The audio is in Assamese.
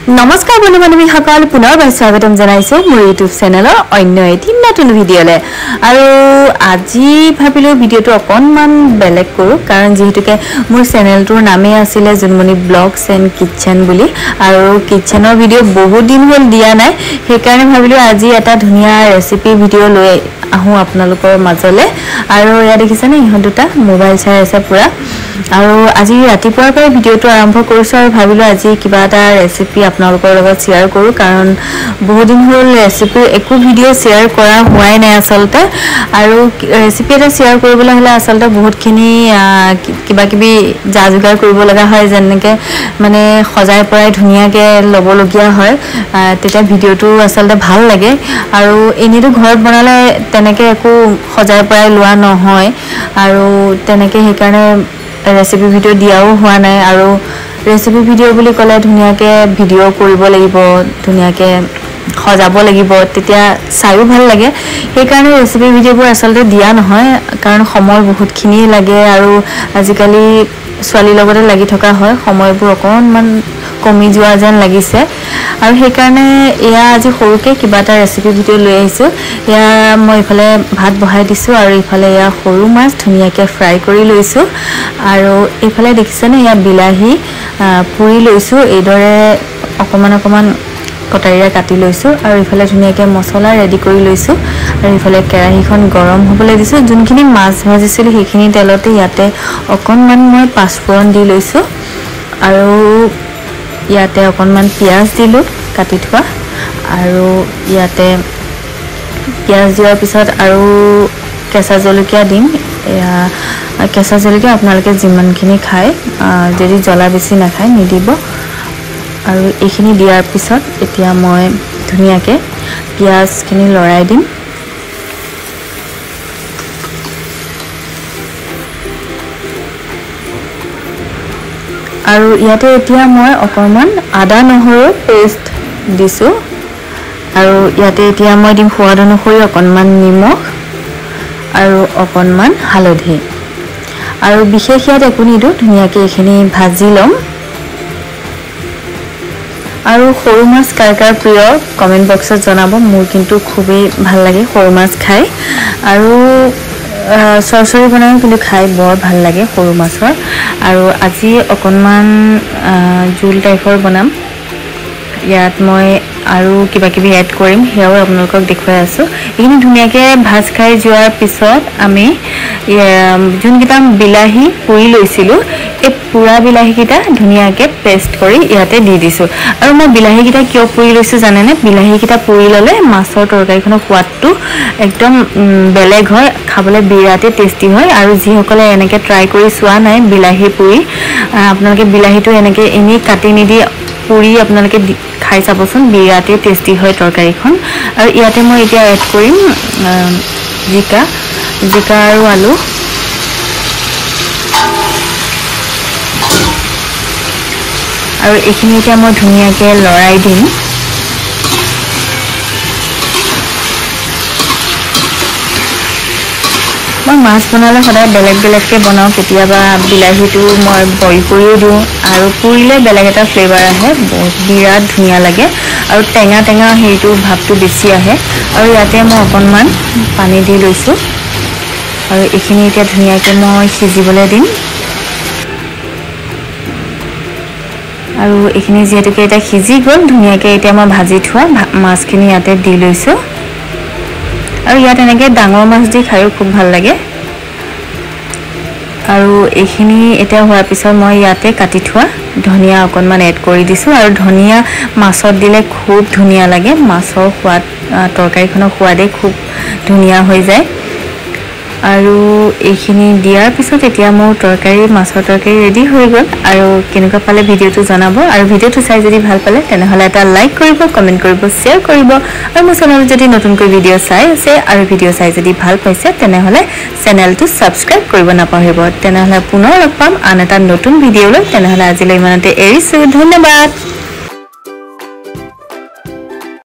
নমস্কাৰ বন্ধু বান্ধৱীসকল পুনৰবাৰ স্বাগতম জনাইছো মোৰ ইউটিউব চেনেলৰ অন্য এটি নতুন ভিডিঅ'লে আৰু আজি ভাবিলো ভিডিঅ'টো অকনমান বেলেগ কৰো কাৰণ যেহেতুকে মোৰ চেনেলটোৰ নামে আছিল জুনমণি ব্লগছ এণ্ড কিচেন বুলি আৰু কিচেনৰ ভিডিঅ' বহুত দিন হ'ল দিয়া নাই সেইকাৰণে ভাবিলো আজি এটা ধুনীয়া ৰেচিপি ভিডিঅ' লৈ আহো আপোনালোকৰ মাজলে আৰু ইয়া দেখিছেনে ইহঁত দুটা মোবাইল চাই আছে পুৰা আৰু আজি ৰাতিপুৱাৰ পৰা ভিডিঅ'টো আৰম্ভ কৰিছো আৰু ভাবিলো আজি কিবা এটা ৰেচিপি আপোনালোকৰ লগত শেয়াৰ কৰো কাৰণ বহুত দিন হ'ল ৰেচিপিৰ একো ভিডিঅ' শেয়াৰ কৰা হোৱাই নাই আসলতে আৰু ৰেচিপি এটা শেয়াৰ কৰিবলৈ হলে আসলতে বহুতখিনি কিবা কিবি জাজগাৰ কৰিব লগা হয় যেনেকে মানে সজাই পৰাই ধুনীয়াকে লবলগীয়া হয় তেতিয়া ভিডিঅ'টো আসলতে ভাল লাগে আৰু এনেটো ঘৰত বনালে তেনেকে একো সজাই পৰাই লোৱা নহয় আৰু তেনেকে সেইকাৰণে ৰেচিপি ভিডিঅ' দিয়াও হোৱা নাই আৰু ৰেচিপি ভিডিঅ' বুলি ক'লে ধুনীয়াকে ভিডিঅ' কৰিব লাগিব ধুনীয়াকে সজাব লাগিব তেতিয়া চাইও ভাল লাগে সেইকাৰণে ৰেচিপি ভিডিঅ'বোৰ আসলতে দিয়া নহয় কাৰণ সময় বহুতখিনি লাগে আৰু আজিকালি ছোৱালীৰ লগতে লাগি থকা হয় সময়বোৰ অকনমান কমি যোৱা যেন লাগিছে আৰু সেইকাৰণে এয়া আজি সৰুকে কিবা এটা ৰেচিপি ভিডিঅ' লৈ আহিছো এয়া মই ইফালে ভাত বহাই দিছো আৰু ইফালে এয়া সৰু মাছ ধুনীয়াকে ফ্ৰাই কৰি লৈছো আৰু ইফালে দেখিছেনে এয়া বিলাহী পুৰি লৈছো এইদৰে অকমান কটাৰীৰে কাটি লৈছো আৰু ইফালে ধুনীয়াকে মছলা ৰেডি কৰি লৈছো আৰু ইফালে কেৰাহীখন গৰম হ'বলৈ দিছো যোনখিনি মাছ ভাজিছিল সেইখিনি তেলতে ইয়াতে অকনমান মই পাঁচফোৰণ দি লৈছো আৰু ইয়াতে অকনমান পিয়াজ দিলো কাটি থোৱা আৰু ইয়াতে পিয়াজ দিয়াৰ পিছত আৰু কেঁচা জলকীয়া দিম এয়া কেঁচা জলকীয়া আপোনালোকে যিমানখিনি খায় যদি জ্বলা বেছি নাখায় নিদিব আৰু এইখিনি দিয়াৰ পিছত এতিয়া মই ধুনীয়াকে পিয়াজখিনি লৰাই দিম আৰু ইয়াতে এতিয়া মই অকমান আদা নহৰু পেষ্ট দিছো আৰু ইয়াতে এতিয়া মই দিম সোৱাদ অনুসৰি অকনমান নিমখ আৰু অকনমান হালধি আৰু বিশেষ ইয়াত একো নিদো ধুনীয়াকে এইখিনি ভাজি লম আৰু সৰু মাছ কাৰ কাৰ প্ৰিয় কমেন্ট বক্সত জনাব মোৰ কিন্তু খুবেই ভাল লাগে সৰু মাছ খাই আৰু সৰসৰী বনাই কিন্তু খাই বৰ ভাল লাগে সৰু মাছৰ আৰু আজি অকনমান জুল টাইপৰ বনাম ইয়াত মই আৰু কিবা কিবি এড কৰিম হেয়াও আপোনালোকক দেখুৱাই আছো এইখিনি ধুনীয়াকে ভাজ খাই যোৱাৰ পিছত আমি যোনকিটা বিলাহী পুৰি লৈছিলো এই পুৰা বিলাহীকিটা ধুনীয়াকে পেষ্ট কৰি ইয়াতে দি দিছো আৰু মই বিলাহীকিটা কিয় পুৰি লৈছো জানেনে বিলাহীকিটা পুৰি ললে মাছৰ তৰকাৰীখনৰ সোৱাদটো একদম বেলেগ হয় খাবলৈ বিৰাটে টেষ্টি হয় আৰু যিসকলে এনেকে ট্ৰাই কৰি চোৱা নাই বিলাহী পুৰি আপোনালোকে বিলাহীটো এনেকে এনে কাটি নিদি পুৰি আপোনালোকে খাই চাবচোন বিৰাটে টেষ্টি হয় তৰকাৰীখন আৰু ইয়াতে মই এতিয়া এড কৰিম জিকা আৰু আলু আৰু এইখিনি এতিয়া মই ধুনীয়াকে লৰাই দিম মই মাছ বনালে সদায় বেলেগকে বনাও কেতিয়াবা বিলাহীটো মই বইল কৰিও দিওঁ আৰু পুৰিলে বেলেগ এটা ফ্লেভাৰ আহে বিৰাট ধুনীয়া লাগে আৰু টেঙা হেৰিটো ভাৱটো বেছি আহে আৰু ইয়াতে মই অকনমান পানী দি লৈছো আৰু এইখিনি এতিয়া ধুনীয়াকে মই সিজিবলৈ দিম আৰু এইখিনি যেহেতুকে এটা সিজি গ'ল ধুনীয়াকে এতিয়া মই ভাজি থোৱা মাছখিনি ইয়াতে দি লৈছো আৰু ইয়াত এনেকে ডাঙৰ মাছ দি খাইও খুব ভাল লাগে আৰু এইখিনি এটা হোৱাৰ পিছত মই ইয়াতে কাটি থোৱা ধনিয়া অকনমান এড কৰি দিছো আৰু ধনিয়া মাছত দিলে খুব ধুনীয়া লাগে মাছৰ সোৱাদ তৰকাৰীখনৰ সোৱাদে খুব ধুনীয়া হৈ যায় আৰু এইখিনি দিয়াৰ পিছত এতিয়া মোৰ মাছৰ তৰকাৰী ৰেডি হৈ গ'ল আৰু কেনেকুৱা পালে ভিডিঅ'টো জনাব আৰু ভিডিঅ'টো চাই যদি ভাল পালে তেনেহলে এটা লাইক কৰিব কমেন্ট কৰিব শেয়াৰ কৰিব আৰু মোৰ চেনেলত যদি নতুনকৈ ভিডিঅ' চাই আছে আৰু ভিডিঅ' চাই যদি ভাল পাইছে তেনেহলে চেনেলটো সাবস্ক্ৰাইব কৰিব নাপাহৰিব তেনেহলে পুনৰ লগ পাম আন এটা নতুন ভিডিঅ' লৈ তেনেহলে আজিলৈ ইমানতে এৰিছো ধন্যবাদ